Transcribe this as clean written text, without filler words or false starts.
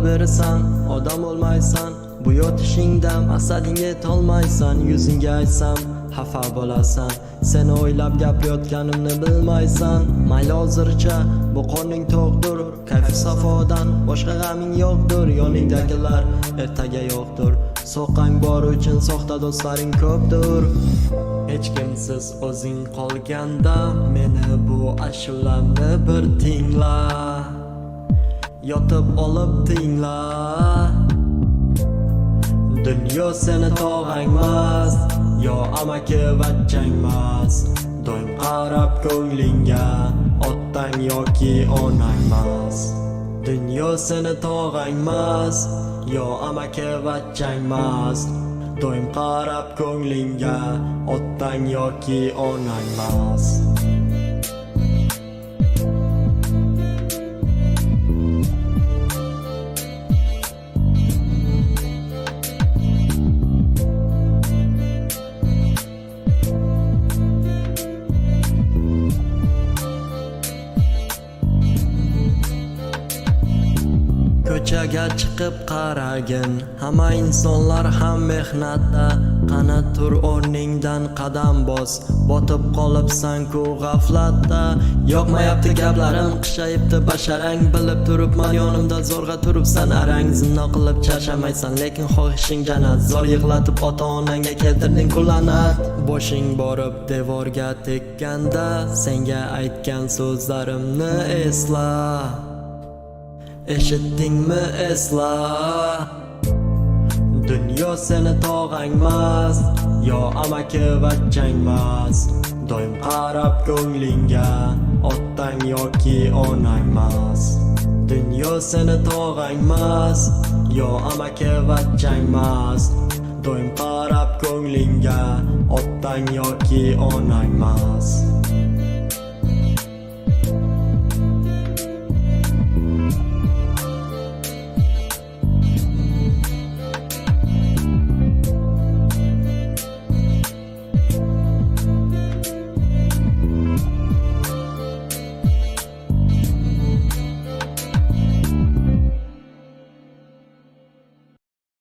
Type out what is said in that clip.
bo'laverasan, odam olmaysan. Bu yotishingda maqsadingga yetolmaysan. Yuzingga aytsam xafa bo'lasan. Seni o'ylab gapirayotganimni bilmaysan. Mayli hozircha bu qorning to'qdir, kayfi safodan boshqa g'aming yo'qdir. Yoningdagilar ertaga yo'qdir. So'qqang bor uchun soxta do'stlaring ko'pdir. Hech kimsiz o'zing qolganda meni bu ashulamni bir tingla. Yotib olib tingla. Dunyo seni tog'angmas, yo amaki vachchangmas. Doim qarab ko'nglingga otang yoki onangmas. Dunyo seni tog'angmas, yo amaki vachchangmas. Doim qarab ko'nglingga otang yoki onangmas. Ko'chaga chiqib qaragin, hamma insonlar ham mehnatda. Qani tur o'rningdan qadam bos, botib qolibsan-ku g'aflatda. Yoqmayapti gaplarim, qishayibdi basharang. Bilib turibman yonimda zo'rg'a turibsan arang. Zino qilib charchamaysan, lekin xohishing jannat. Zor yig'latib ota-onangga keltirding kullanat. Boshing borib devorga tekkanda, senga aytgan so'zlarimni esla. Eshitdingmi esla. Dunyo seni tog'angmas, yo amaki vachchangmas. Doim qarab ko'nglingga otang yoki onangmas. Dunyo seni tog'angmas, yo amaki vachchangmas. Doim qarab ko'nglingga otang yoki onangmas.